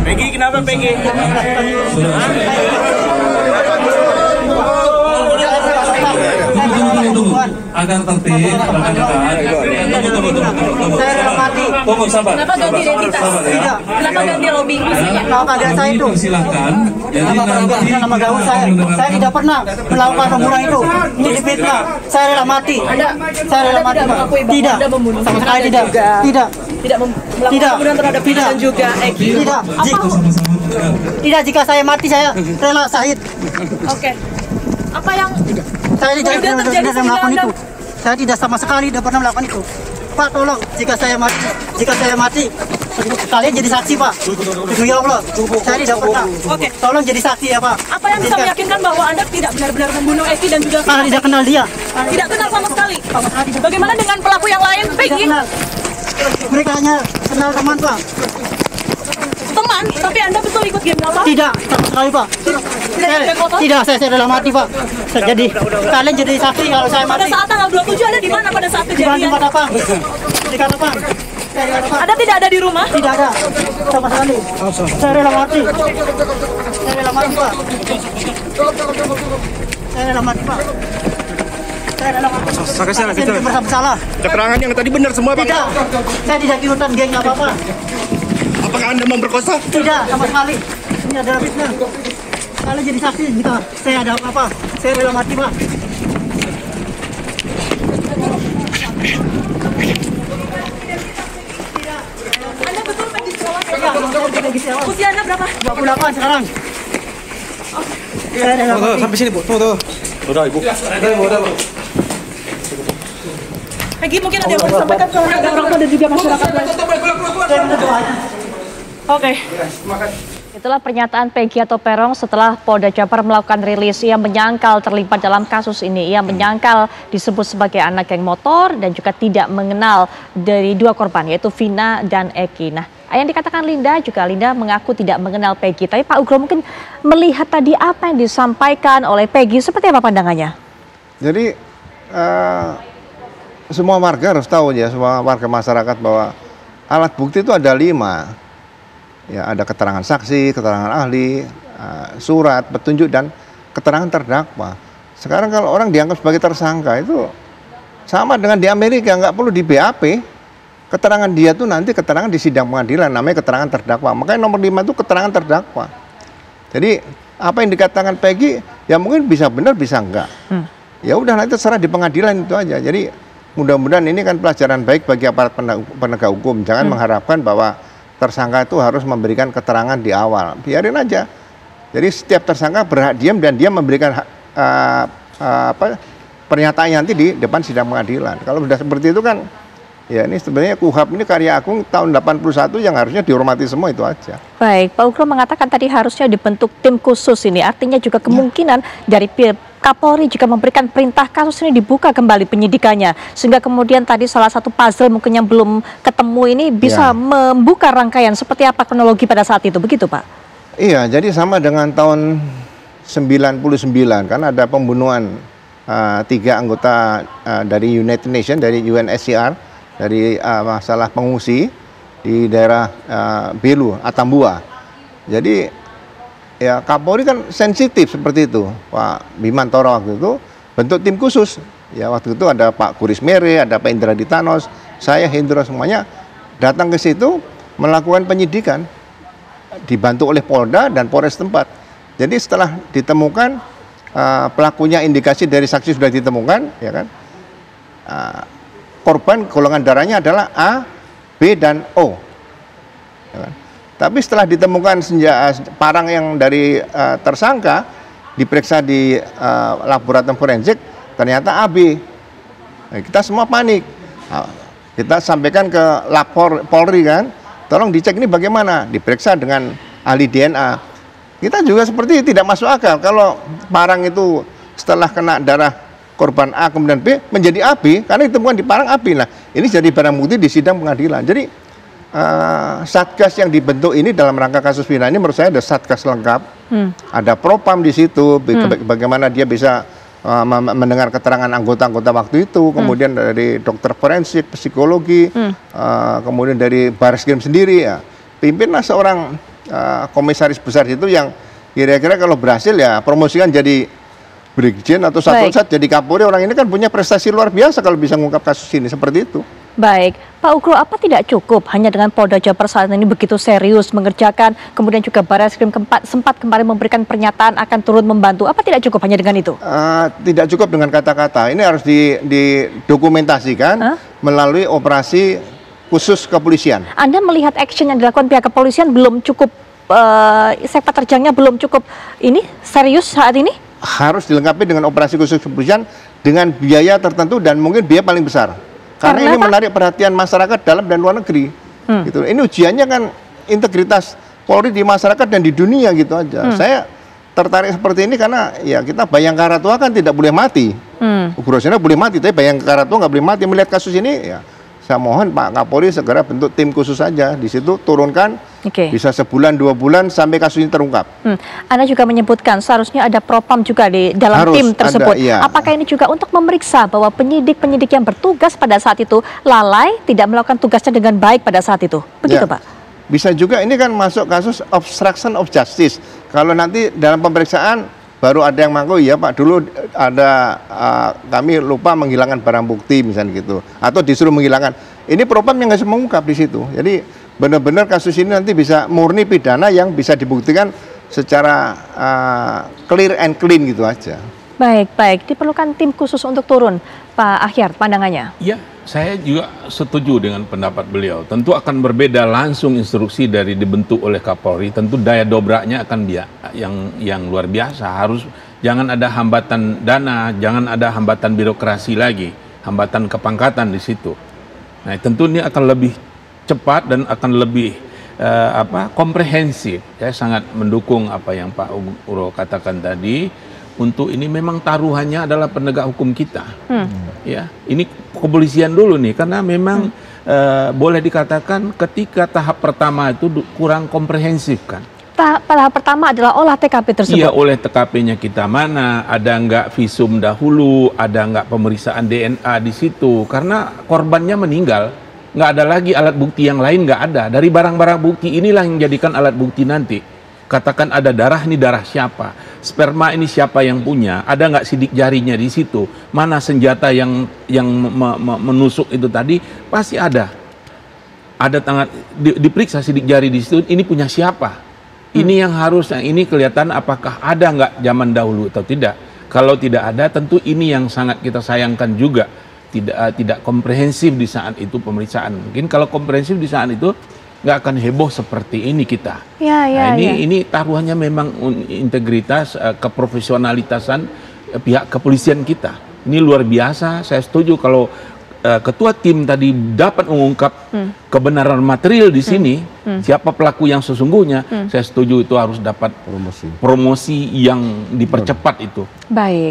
Peggy, kenapa Peggy? Agar tertib, tunggu sabar. Kenapa ganti identitas? Ya. Kenapa ganti lobby? Keadaan saya itu. Silakan. Jadi nama gaul saya tidak pernah melakukan pembunuhan itu. Ini fitnah. Saya rela mati. Saya rela mati. Tidak. Sama sekali tidak. Tidak. Tidak melakukan pembunuhan terhadap Vina dan juga Eki. Tidak. Tidak, jika saya mati saya rela syahid. Oke. Apa yang Saya tidak terjadi pernah melakukan Anda? itu. Saya tidak sama sekali tidak pernah melakukan itu. Pak, tolong jika saya mati kalian jadi saksi, Pak. Demi Allah, saya tidak pernah. Oke. Tolong jadi saksi ya, Pak. Apa yang bisa meyakinkan bahwa Anda tidak benar-benar membunuh Eki dan juga Karena tidak kenal dia. tidak kenal sama sekali? Bagaimana dengan pelaku yang lain, Peggy? Kenal. Mereka hanya kenal teman, Pak. Teman, tapi Anda betul ikut game apa? Tidak, sama sekali, Pak. Saya rela mati, Pak. Jadi kalian jadi saksi kalau saya Pada mati. saat tanggal 27 Anda di mana pada saat Di kejadian? tempat apa? Di tempat apa? Anda tidak ada di rumah? Tidak ada sama sekali. Saya rela mati. Saya rela mati, Pak. Saya rela mati, Pak. Saya rela mati. Saya tidak merasa bersalah. Keterangan yang tadi benar semua, Bang. Tidak. Saya tidak ikutan geng apa-apa. Apakah Anda memperkosa? Tidak, sama sekali. Ini adalah fitnah. Kalian jadi saksi jika saya ada apa-apa. Saya rela mati, Pak. Anda betul Peggy Setiawan? Iya, Usia Anda berapa? 28 sekarang. Saya rela mati. Sampai sini, Bu. Tunggu. Udah, Ibu. Peggy mungkin ada yang mau disampaikan ke orang tua dan juga masyarakat lain. Oke. Itulah pernyataan Peggy atau Peron setelah Polda Jabar melakukan rilis. Ia menyangkal terlibat dalam kasus ini. Ia menyangkal disebut sebagai anak geng motor dan juga tidak mengenal dari dua korban yaitu Vina dan Eki. Nah, yang dikatakan Linda juga Linda mengaku tidak mengenal Peggy. Tapi Pak Ugro mungkin melihat tadi apa yang disampaikan oleh Peggy, seperti apa pandangannya? Jadi semua warga harus tahu ya, semua warga masyarakat bahwa alat bukti itu ada 5. Ya, ada keterangan saksi, keterangan ahli, surat, petunjuk, dan keterangan terdakwa. Sekarang kalau orang dianggap sebagai tersangka itu sama dengan di Amerika, nggak perlu di BAP. Keterangan dia tuh nanti keterangan di sidang pengadilan, namanya keterangan terdakwa. Makanya nomor 5 itu keterangan terdakwa. Jadi apa yang dikatakan Peggy, ya mungkin bisa benar, bisa enggak. Ya udah nanti terserah di pengadilan itu aja. Jadi mudah-mudahan ini kan pelajaran baik bagi aparat penegak hukum. Jangan mengharapkan bahwa tersangka itu harus memberikan keterangan di awal, biarin aja. Jadi setiap tersangka berhak diam dan dia memberikan pernyataan nanti di depan sidang pengadilan. Kalau sudah seperti itu kan, ya ini sebenarnya KUHAP ini karya agung tahun 81 yang harusnya dihormati semua, itu aja. Baik, Pak Ugro mengatakan tadi harusnya dibentuk tim khusus ini. Artinya juga kemungkinan dari Kapolri juga memberikan perintah kasus ini dibuka kembali penyidikannya. Sehingga kemudian tadi salah satu puzzle mungkin yang belum ketemu ini bisa membuka rangkaian seperti apa kronologi pada saat itu. Begitu, Pak? Iya, jadi sama dengan tahun 99 kan ada pembunuhan 3 anggota dari United Nations, dari UNSCR, dari masalah pengungsi di daerah Belu, Atambua. Jadi ya Kapolri kan sensitif seperti itu, Pak Bimantoro waktu itu bentuk tim khusus. Ya waktu itu ada Pak Kuris Mere, ada Pak Indra Ditanos, saya Hendro, semuanya datang ke situ melakukan penyidikan, dibantu oleh Polda dan Polres tempat. Jadi setelah ditemukan pelakunya, indikasi dari saksi sudah ditemukan, ya kan, korban golongan darahnya adalah A, B, dan O. Ya kan? Tapi setelah ditemukan parang yang dari tersangka, diperiksa di laboratorium forensik, ternyata AB. Nah, kita semua panik. Kita sampaikan ke lapor Polri kan, tolong dicek ini bagaimana, diperiksa dengan ahli DNA. Kita juga seperti tidak masuk akal kalau parang itu setelah kena darah korban A kemudian B menjadi AB, karena ditemukan di parang AB. Nah, ini jadi barang bukti di sidang pengadilan. Jadi Satgas yang dibentuk ini dalam rangka kasus Vina ini menurut saya ada Satgas lengkap, ada Propam di situ, bagaimana dia bisa mendengar keterangan anggota-anggota waktu itu, kemudian dari dokter forensik, psikologi, kemudian dari Bareskrim sendiri, ya pimpinlah seorang komisaris besar itu yang kira-kira kalau berhasil ya promosikan jadi Brigjen atau Satwasat jadi Kapolri. Orang ini kan punya prestasi luar biasa kalau bisa mengungkap kasus ini seperti itu. Baik, Pak Ugro, apa tidak cukup hanya dengan Polda Jabar saat ini begitu serius mengerjakan, kemudian juga Barreskrim sempat kemarin memberikan pernyataan akan turun membantu, apa tidak cukup hanya dengan itu? Tidak cukup dengan kata-kata, ini harus didokumentasikan melalui operasi khusus kepolisian. Anda melihat action yang dilakukan pihak kepolisian belum cukup, sepak terjangnya belum cukup ini serius saat ini? Harus dilengkapi dengan operasi khusus kepolisian dengan biaya tertentu dan mungkin biaya paling besar. Karena ini menarik perhatian masyarakat dalam dan luar negeri. Gitu. Ini ujiannya kan integritas Polri di masyarakat dan di dunia gitu aja. Saya tertarik seperti ini karena ya kita Bayangkara Tua kan tidak boleh mati. Ugro Seno boleh mati, tapi Bayangkara Tua nggak boleh mati. Melihat kasus ini ya saya mohon Pak Kapolri segera bentuk tim khusus saja. Di situ turunkan bisa sebulan, 2 bulan sampai kasus ini terungkap. Anda juga menyebutkan seharusnya ada propam juga di dalam tim tersebut. Apakah ini juga untuk memeriksa bahwa penyidik-penyidik yang bertugas pada saat itu lalai, tidak melakukan tugasnya dengan baik pada saat itu? Begitu Pak? Bisa juga ini kan masuk kasus obstruction of justice. Kalau nanti dalam pemeriksaan baru ada yang mengaku, ya Pak, dulu ada kami lupa menghilangkan barang bukti misalnya gitu, atau disuruh menghilangkan. Ini propam yang nggak bisa mengungkap di situ. Jadi benar-benar kasus ini nanti bisa murni pidana yang bisa dibuktikan secara clear and clean gitu aja. Baik. Diperlukan tim khusus untuk turun. Pak Akhyar, pandangannya? Ya, saya juga setuju dengan pendapat beliau. Tentu akan berbeda langsung instruksi dari dibentuk oleh Kapolri. Tentu daya dobraknya akan yang luar biasa. Harus jangan ada hambatan dana, jangan ada hambatan birokrasi lagi, hambatan kepangkatan di situ. Nah, tentu ini akan lebih cepat dan akan lebih komprehensif. Saya sangat mendukung apa yang Pak Ugro katakan tadi. Untuk ini memang taruhannya adalah penegak hukum kita. Ya, ini kepolisian dulu nih, karena memang boleh dikatakan ketika tahap pertama itu kurang komprehensif kan. Tahap pertama adalah olah TKP tersebut. Iya, oleh TKP-nya kita mana, ada nggak visum dahulu, ada nggak pemeriksaan DNA di situ, karena korbannya meninggal, nggak ada lagi alat bukti yang lain, nggak ada. Dari barang-barang bukti inilah yang jadikan alat bukti nanti. Katakan ada darah, ini darah siapa? Sperma ini siapa yang punya? Ada nggak sidik jarinya di situ? Mana senjata yang menusuk itu tadi? Pasti ada. Ada tangan diperiksa sidik jari di situ. Ini punya siapa? Ini yang harusnya. Ini kelihatan apakah ada nggak zaman dahulu atau tidak? Kalau tidak ada, tentu ini yang sangat kita sayangkan juga. Tidak komprehensif di saat itu pemeriksaan. Mungkin kalau komprehensif di saat itu nggak akan heboh seperti ini kita. Ini taruhannya memang integritas, keprofesionalitasan pihak kepolisian kita. Ini luar biasa. Saya setuju kalau ketua tim tadi dapat mengungkap kebenaran material di sini, siapa pelaku yang sesungguhnya. Saya setuju itu harus dapat promosi yang dipercepat itu. Baik.